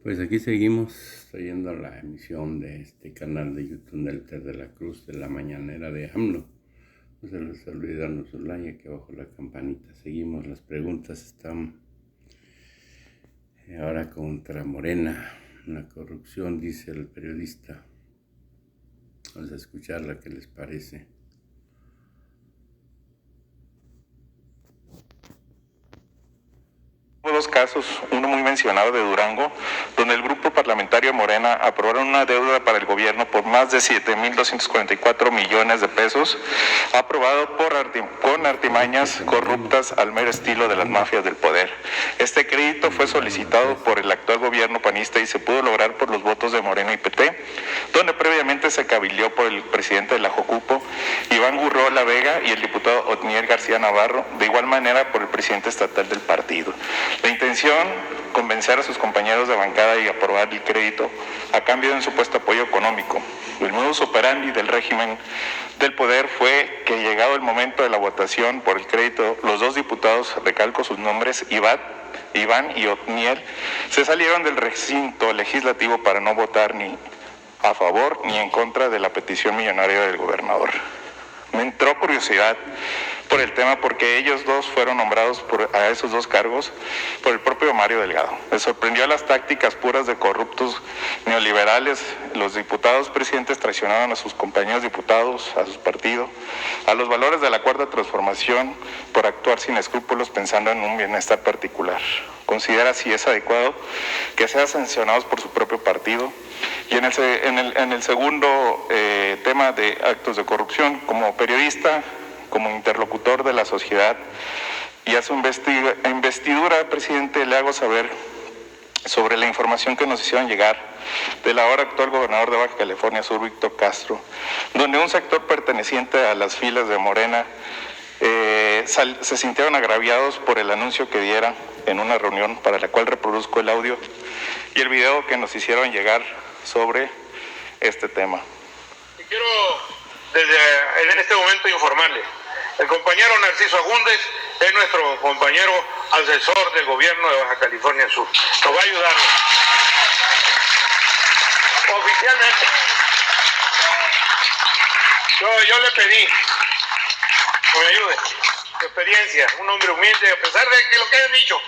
Pues aquí seguimos trayendo la emisión de este canal de YouTube Nelter de la Cruz de la mañanera de AMLO. No se les olvide darnos su like aquí abajo la campanita. Seguimos, las preguntas están ahora contra Morena. La corrupción, dice el periodista. Vamos a escucharla, ¿qué les parece? Hubo dos casos, uno muy mencionado de Durango, donde el grupo parlamentario Morena aprobaron una deuda para el gobierno por más de 7,244 millones de pesos, aprobado con artimañas corruptas al mero estilo de las mafias del poder. Este crédito fue solicitado por el actual gobierno panista y se pudo lograr por los votos de Morena y PT, donde previamente se cabildeó por el presidente de la Jocupo, Iván Gurrola Vega, y el diputado Otniel García Navarro, de igual manera por el presidente estatal del partido. La intención, convencer a sus compañeros de bancada y aprobar el crédito a cambio de un supuesto apoyo económico. El modus operandi del régimen del poder fue que, llegado el momento de la votación por el crédito, los dos diputados, recalco sus nombres, Iván y Otniel, se salieron del recinto legislativo para no votar ni a favor ni en contra de la petición millonaria del gobernador. Me entró curiosidad por el tema porque ellos dos fueron nombrados a esos dos cargos por el propio Mario Delgado. Me sorprendió las tácticas puras de corruptos neoliberales. Los diputados presidentes traicionaron a sus compañeros diputados, a sus partidos, a los valores de la Cuarta Transformación por actuar sin escrúpulos pensando en un bienestar particular. Considera si es adecuado que sean sancionados por su propio partido. Y en el segundo tema de actos de corrupción, como periodista, como interlocutor de la sociedad y a su investidura, presidente, le hago saber sobre la información que nos hicieron llegar del ahora actual gobernador de Baja California Sur, Víctor Castro, donde un sector perteneciente a las filas de Morena se sintieron agraviados por el anuncio que diera en una reunión para la cual reproduzco el audio y el video que nos hicieron llegar sobre este tema. Y quiero en este momento informarle, el compañero Narciso Agúndez es nuestro compañero asesor del gobierno de Baja California Sur. Nos va a ayudar oficialmente. Yo le pedí que me ayude. Su experiencia, un hombre humilde, a pesar de que lo que hayan dicho,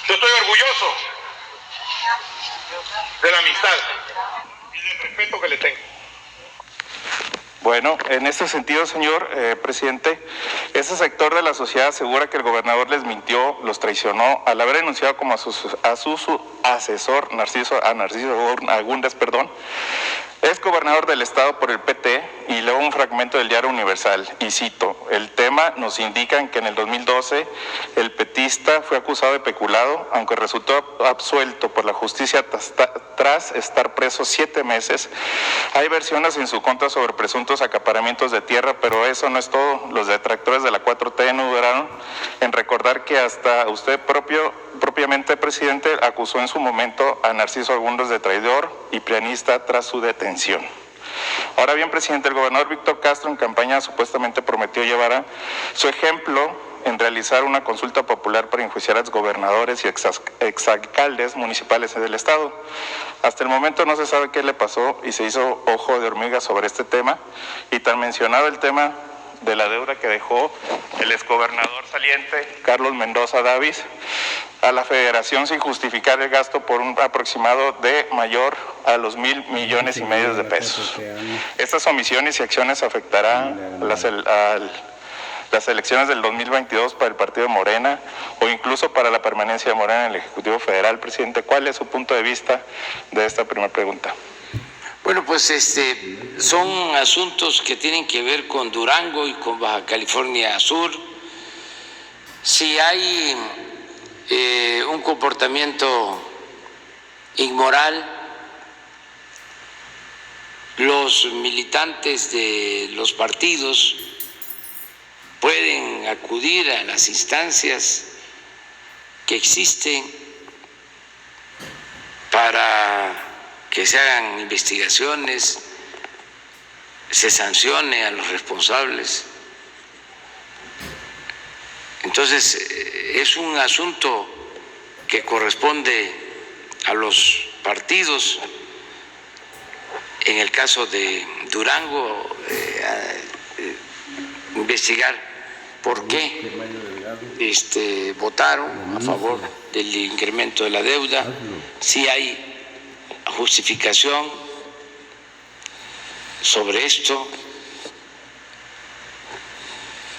yo estoy orgulloso de la amistad y del respeto que le tengo. Bueno, en este sentido, señor presidente, ese sector de la sociedad asegura que el gobernador les mintió, los traicionó al haber denunciado como a su asesor, Narciso Agúndez, es gobernador del estado por el PT, y leo un fragmento del Diario Universal, y cito: el tema nos indican que en el 2012 el petista fue acusado de peculado, aunque resultó absuelto por la justicia tras estar preso 7 meses. Hay versiones en su contra sobre presuntos acaparamientos de tierra, pero eso no es todo. Los detractores de la 4T no dudaron en recordar que hasta usted propiamente, presidente, acusó en su momento a Narciso Agúndez de traidor y prianista tras su detención. Ahora bien, presidente, el gobernador Víctor Castro en campaña supuestamente prometió llevar a su ejemplo en realizar una consulta popular para enjuiciar a exgobernadores y exalcaldes municipales del estado. Hasta el momento no se sabe qué le pasó y se hizo ojo de hormiga sobre este tema, y tan mencionado el tema de la deuda que dejó el exgobernador saliente, Carlos Mendoza Davis, a la federación sin justificar el gasto por un aproximado de mayor a los 1,000 millones y medio de pesos. Estas omisiones y acciones afectarán las elecciones del 2022 para el partido de Morena o incluso para la permanencia de Morena en el Ejecutivo Federal. Presidente, ¿cuál es su punto de vista de esta primera pregunta? Bueno, pues son asuntos que tienen que ver con Durango y con Baja California Sur. Si hay un comportamiento inmoral, los militantes de los partidos pueden acudir a las instancias que existen para que se hagan investigaciones, se sancione a los responsables. Entonces, es un asunto que corresponde a los partidos. En el caso de Durango, investigar por qué votaron a favor del incremento de la deuda, si hay justificación sobre esto.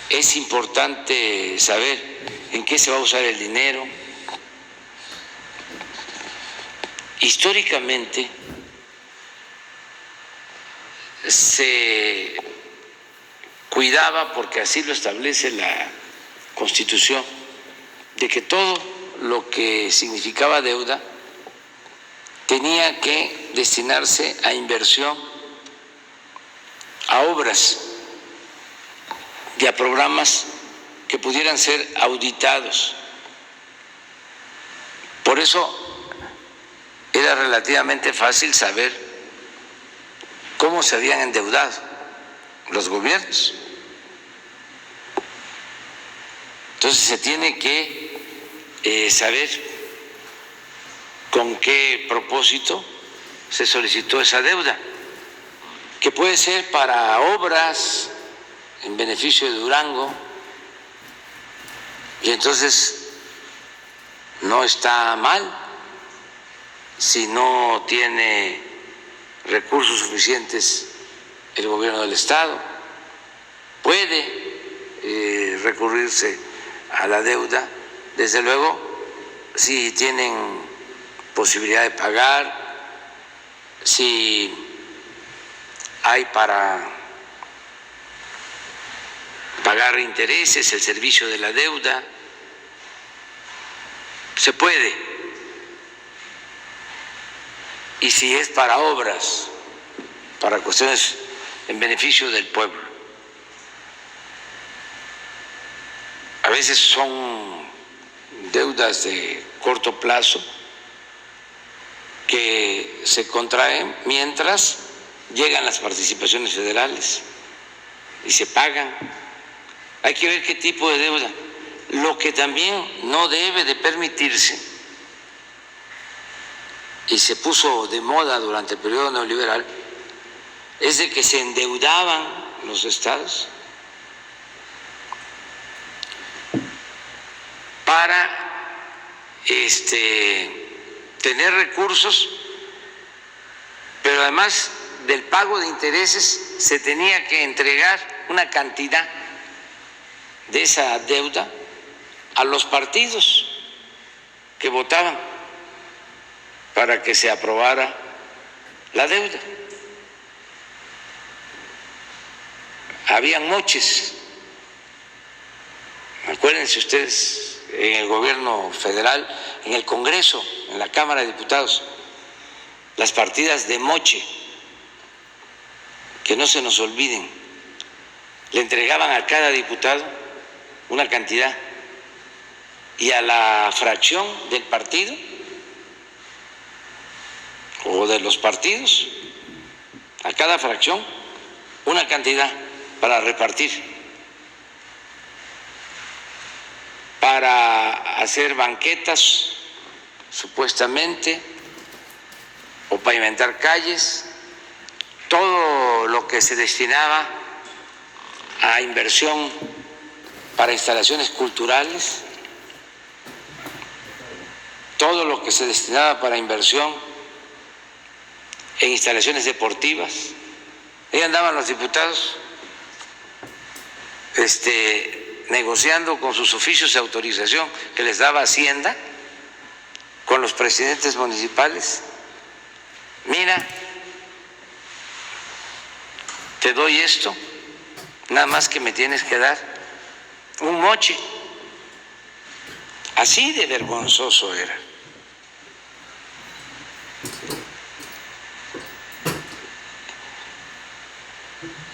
Es importante saber en qué se va a usar el dinero. Históricamente se cuidaba, porque así lo establece la Constitución, de que todo lo que significaba deuda tenía que destinarse a inversión, a obras y a programas que pudieran ser auditados. Por eso era relativamente fácil saber cómo se habían endeudado los gobiernos. Entonces se tiene que saber con qué propósito se solicitó esa deuda, que puede ser para obras en beneficio de Durango, y entonces no está mal si no tiene recursos suficientes el gobierno del Estado. Puede recurrirse a la deuda, desde luego, si tienen posibilidad de pagar, si hay para pagar intereses, el servicio de la deuda, se puede. Y si es para obras, para cuestiones en beneficio del pueblo. A veces son deudas de corto plazo que se contraen mientras llegan las participaciones federales y se pagan. Hay que ver qué tipo de deuda. Lo que también no debe de permitirse, y se puso de moda durante el periodo neoliberal, es de que se endeudaban los estados para tener recursos, pero además del pago de intereses se tenía que entregar una cantidad de esa deuda a los partidos que votaban para que se aprobara la deuda. Habían moches. Acuérdense ustedes, en el gobierno federal, en el Congreso, en la Cámara de Diputados, las partidas de moche, que no se nos olviden, le entregaban a cada diputado una cantidad y a la fracción del partido o de los partidos, a cada fracción una cantidad para repartir, para hacer banquetas supuestamente o pavimentar calles, todo lo que se destinaba a inversión para instalaciones culturales, todo lo que se destinaba para inversión en instalaciones deportivas. Ahí andaban los diputados negociando con sus oficios de autorización que les daba Hacienda, con los presidentes municipales. Mira, te doy esto, nada más que me tienes que dar un moche. Así de vergonzoso era.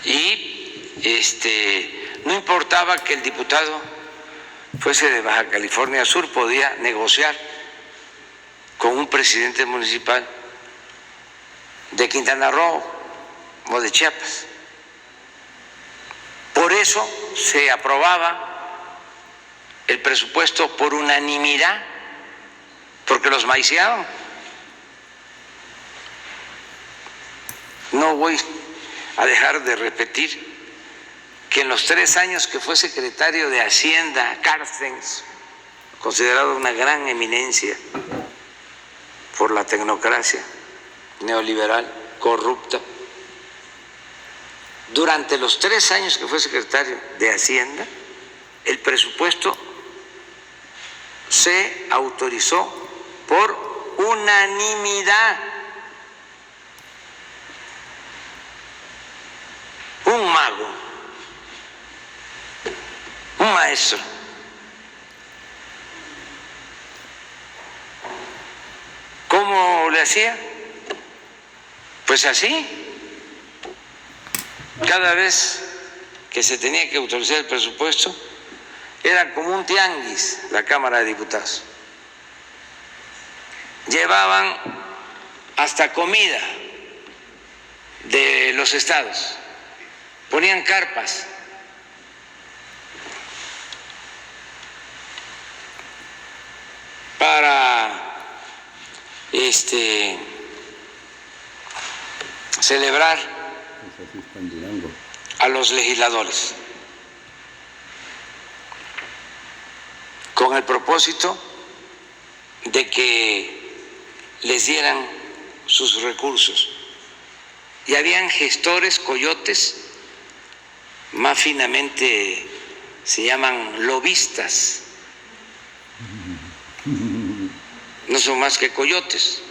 Y no importaba que el diputado fuese de Baja California Sur, podía negociar con un presidente municipal de Quintana Roo o de Chiapas. Por eso se aprobaba el presupuesto por unanimidad, porque los maiciaban no voy a dejar de repetir que en los 3 años que fue secretario de Hacienda, Carstens, considerado una gran eminencia por la tecnocracia neoliberal, corrupta, durante los 3 años que fue secretario de Hacienda, el presupuesto se autorizó por unanimidad. Un mago, un maestro. ¿Cómo le hacía? Pues así. Cada vez que se tenía que autorizar el presupuesto, era como un tianguis la Cámara de Diputados. Llevaban hasta comida de los estados, ponían carpas. Para celebrar a los legisladores, con el propósito de que les dieran sus recursos. Y habían gestores, coyotes, más finamente se llaman lobistas, no son más que coyotes,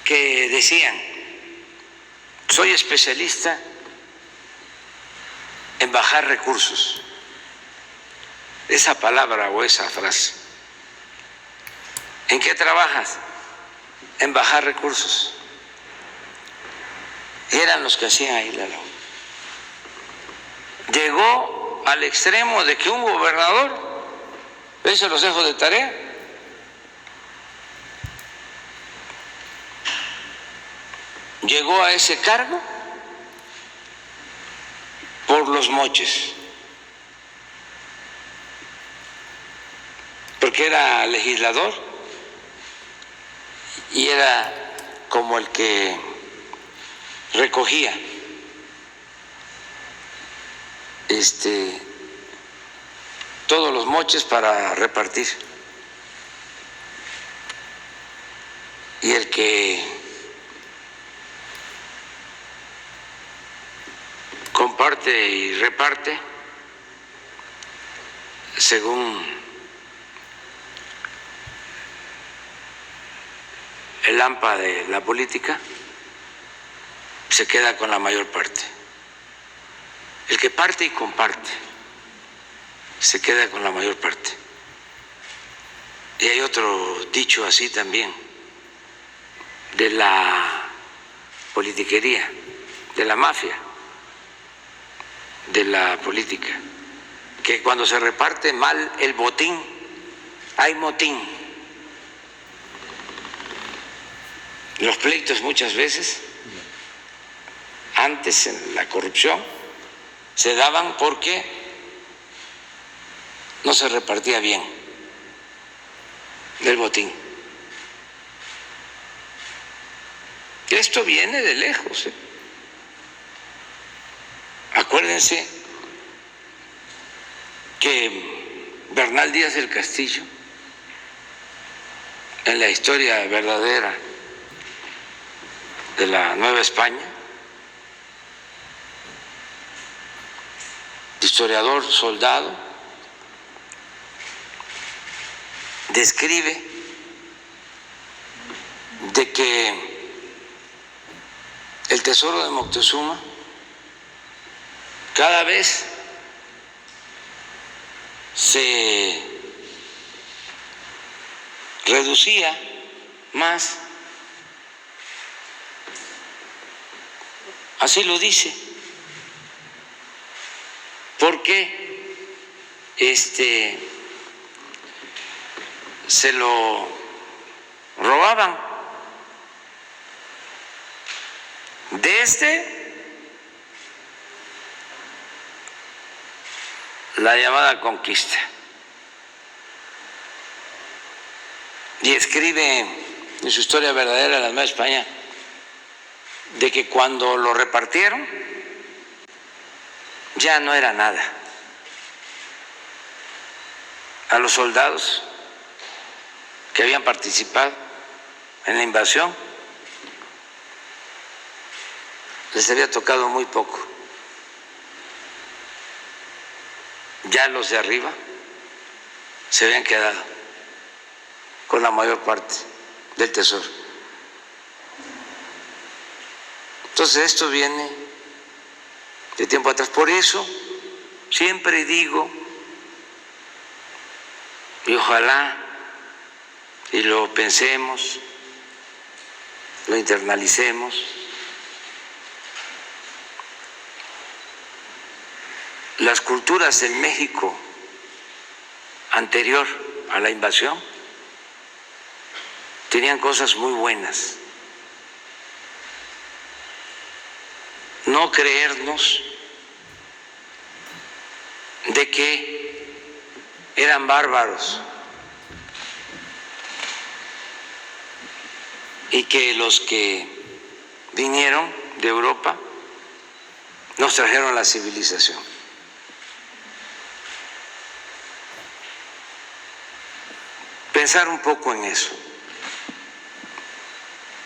que decían: soy especialista en bajar recursos. Esa palabra o esa frase. ¿En qué trabajas? En bajar recursos. Eran los que hacían ahí la labor. Llegó al extremo de que un gobernador, eso los dejo de tarea, llegó a ese cargo por los moches, porque era legislador y era como el que recogía todos los moches para repartir, y el que comparte y reparte según el AMPA de la política se queda con la mayor parte. El que parte y comparte se queda con la mayor parte. Y hay otro dicho así también, de la politiquería, de la mafia, de la política, que cuando se reparte mal el botín, hay motín. Los pleitos muchas veces, antes en la corrupción, se daban porque no se repartía bien el botín. Esto viene de lejos, ¿eh? Acuérdense que Bernal Díaz del Castillo, en la historia verdadera de la Nueva España, historiador, soldado, describe de que el tesoro de Moctezuma cada vez se reducía más, así lo dice, porque se lo robaban desde la llamada conquista. Y escribe en su historia verdadera de la Nueva España, de que cuando lo repartieron ya no era nada. A los soldados que habían participado en la invasión les había tocado muy poco. Ya los de arriba se habían quedado con la mayor parte del tesoro. Entonces esto viene de tiempo atrás. Por eso siempre digo, y ojalá y lo pensemos, lo internalicemos, las culturas en México anterior a la invasión tenían cosas muy buenas. No creernos de que eran bárbaros y que los que vinieron de Europa nos trajeron la civilización. Pensar un poco en eso,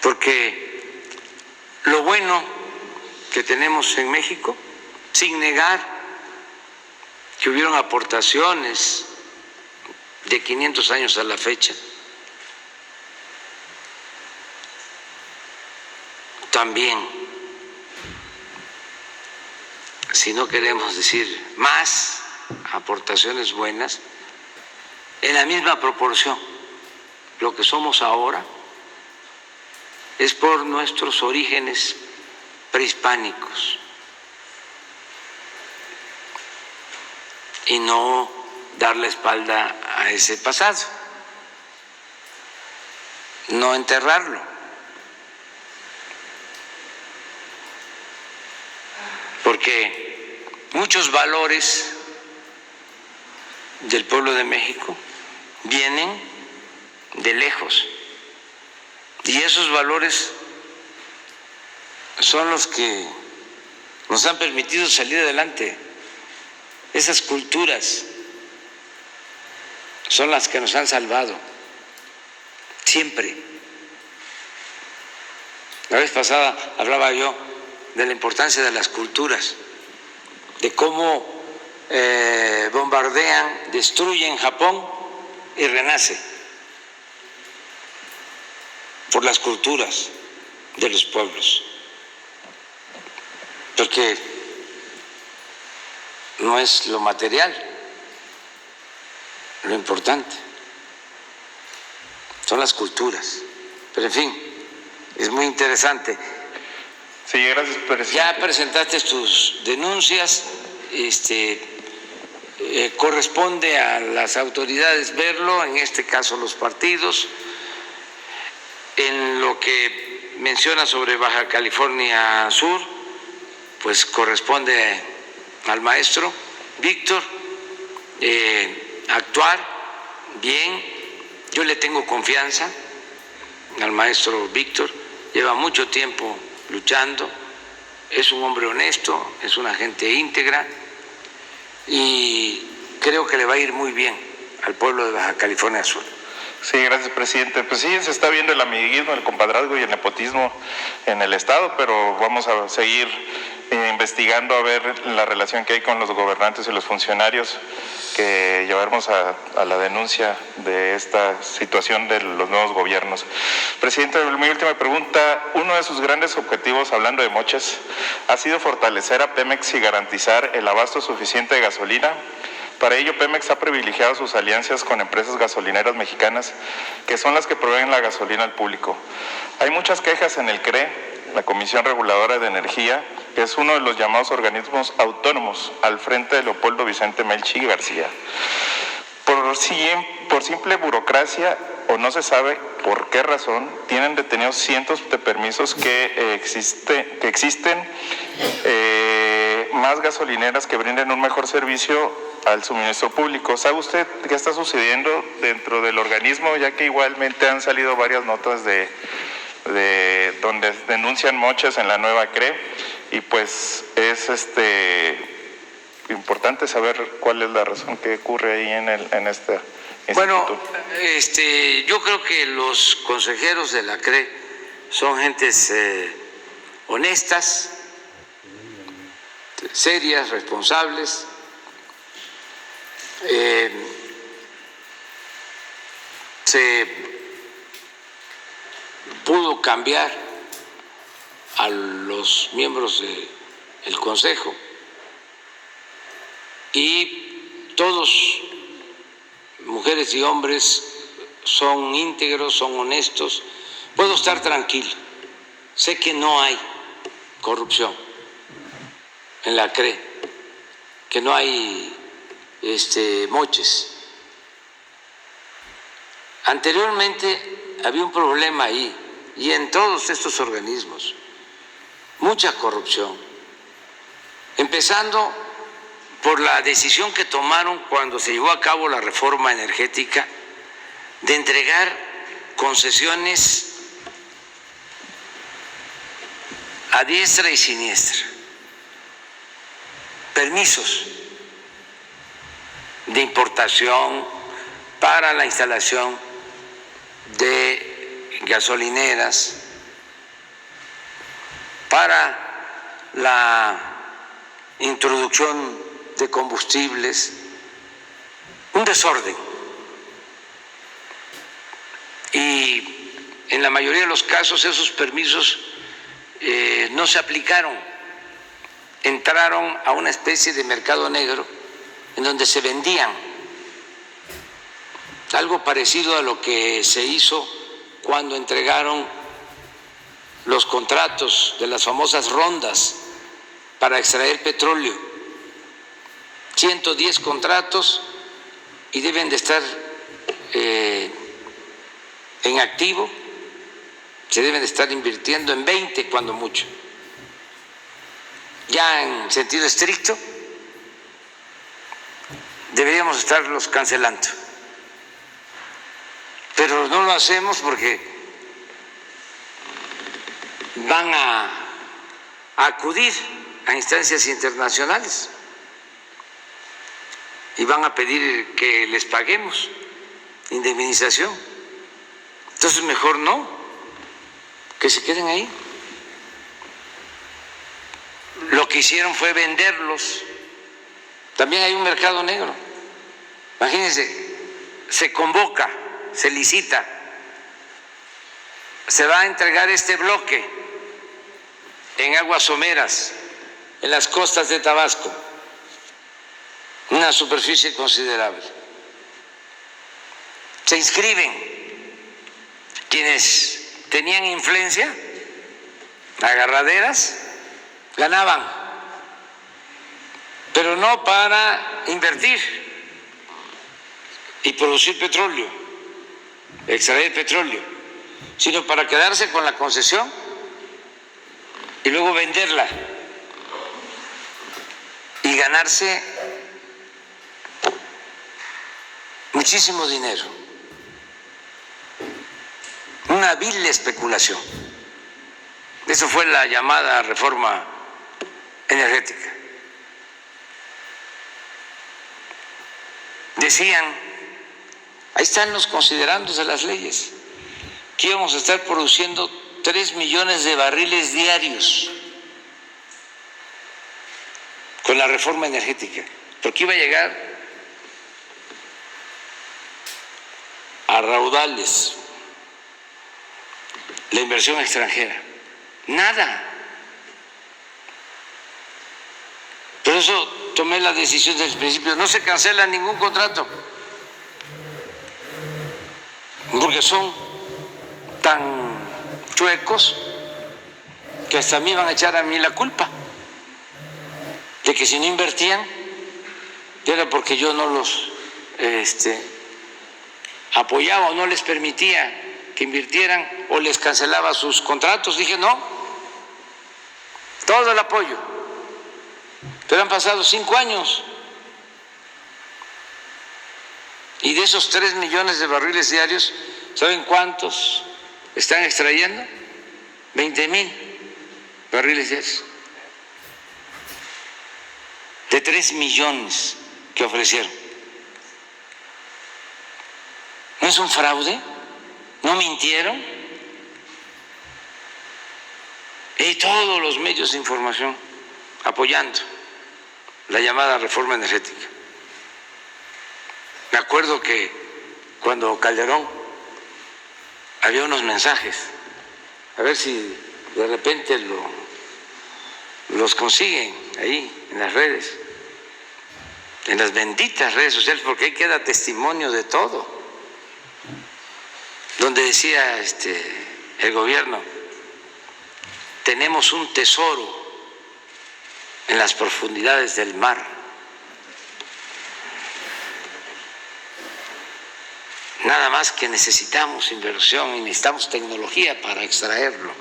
porque lo bueno que tenemos en México, sin negar que hubieron aportaciones de 500 años a la fecha, también, si no queremos decir más aportaciones buenas, en la misma proporción, lo que somos ahora es por nuestros orígenes prehispánicos y no dar la espalda a ese pasado, no enterrarlo. Porque muchos valores del pueblo de México vienen de lejos y esos valores son los que nos han permitido salir adelante. Esas culturas son las que nos han salvado siempre. La vez pasada hablaba yo de la importancia de las culturas, de cómo bombardean, destruyen Japón y renace por las culturas de los pueblos, porque no es lo material lo importante, son las culturas. Pero en fin, es muy interesante. Sí, gracias, presidente. Ya presentaste tus denuncias, corresponde a las autoridades verlo, en este caso los partidos. En lo que menciona sobre Baja California Sur, pues corresponde al maestro Víctor actuar bien. Yo le tengo confianza al maestro Víctor, lleva mucho tiempo luchando, es un hombre honesto, es una gente íntegra y creo que le va a ir muy bien al pueblo de Baja California Sur. Sí, gracias, presidente. Pues sí, se está viendo el amiguismo, el compadrazgo y el nepotismo en el Estado, pero vamos a seguir investigando a ver la relación que hay con los gobernantes y los funcionarios que llevaremos a la denuncia de esta situación de los nuevos gobiernos. Presidente, mi última pregunta. Uno de sus grandes objetivos, hablando de moches, ha sido fortalecer a Pemex y garantizar el abasto suficiente de gasolina. Para ello, Pemex ha privilegiado sus alianzas con empresas gasolineras mexicanas, que son las que proveen la gasolina al público. Hay muchas quejas en el CRE, la Comisión Reguladora de Energía, que es uno de los llamados organismos autónomos al frente de Leopoldo Vicente Melchi García. Por simple burocracia o no se sabe por qué razón, tienen detenidos cientos de permisos que existen más gasolineras que brinden un mejor servicio al suministro público. ¿Sabe usted qué está sucediendo dentro del organismo? Ya que igualmente han salido varias notas de donde denuncian moches en la nueva CRE, y pues es importante saber cuál es la razón que ocurre ahí en este instituto. Bueno, yo creo que los consejeros de la CRE son gentes honestas, serias, responsables. Se pudo cambiar a los miembros del Consejo y todos, mujeres y hombres, son íntegros, son honestos. Puedo estar tranquilo. Sé que no hay corrupción en la CRE, que no hay moches. Anteriormente había un problema ahí y en todos estos organismos, mucha corrupción, empezando por la decisión que tomaron cuando se llevó a cabo la reforma energética de entregar concesiones a diestra y siniestra, permisos de importación para la instalación de gasolineras, para la introducción de combustibles, un desorden. Y en la mayoría de los casos esos permisos no se aplicaron, entraron a una especie de mercado negro en donde se vendían, algo parecido a lo que se hizo cuando entregaron los contratos de las famosas rondas para extraer petróleo. 110 contratos y deben de estar en activo, se deben de estar invirtiendo en 20 cuando mucho. Ya en sentido estricto deberíamos estarlos cancelando, pero no lo hacemos porque van a acudir a instancias internacionales y van a pedir que les paguemos indemnización. Entonces mejor no, que se queden ahí. Lo que hicieron fue venderlos. También hay un mercado negro. Imagínense, se convoca, se licita, se va a entregar este bloque en aguas someras, en las costas de Tabasco, una superficie considerable. Se inscriben quienes tenían influencia, agarraderas, ganaban, pero no para invertir y producir petróleo, extraer petróleo, sino para quedarse con la concesión y luego venderla y ganarse muchísimo dinero. Una vil especulación. Eso fue la llamada reforma energética. Decían, ahí están los considerandos de las leyes, que íbamos a estar produciendo 3 millones de barriles diarios con la reforma energética, porque iba a llegar a raudales la inversión extranjera. Nada. Por eso tomé la decisión desde el principio, no se cancela ningún contrato, porque son tan chuecos que hasta me iban a echar a mí la culpa de que si no invertían era porque yo no los apoyaba o no les permitía que invirtieran o les cancelaba sus contratos. Dije no, todo el apoyo, Pero han pasado 5 años. Y de esos 3 millones de barriles diarios, ¿saben cuántos están extrayendo? 20,000 barriles diarios. De 3 millones que ofrecieron. ¿No es un fraude? ¿No mintieron? Y todos los medios de información apoyando la llamada reforma energética. Me acuerdo que cuando Calderón había unos mensajes, a ver si de repente los consiguen ahí en las redes, en las benditas redes sociales, porque ahí queda testimonio de todo, donde decía el gobierno: tenemos un tesoro en las profundidades del mar. Nada más que necesitamos inversión y necesitamos tecnología para extraerlo.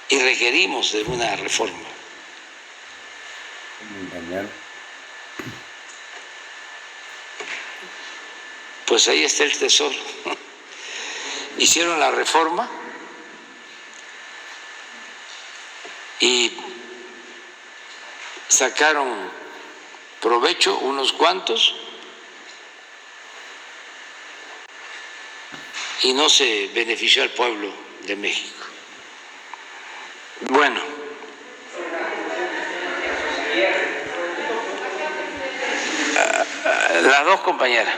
Y requerimos de una reforma. Pues ahí está el tesoro. Hicieron la reforma y sacaron provecho unos cuantos y no se benefició al pueblo de México. Bueno, las dos compañeras.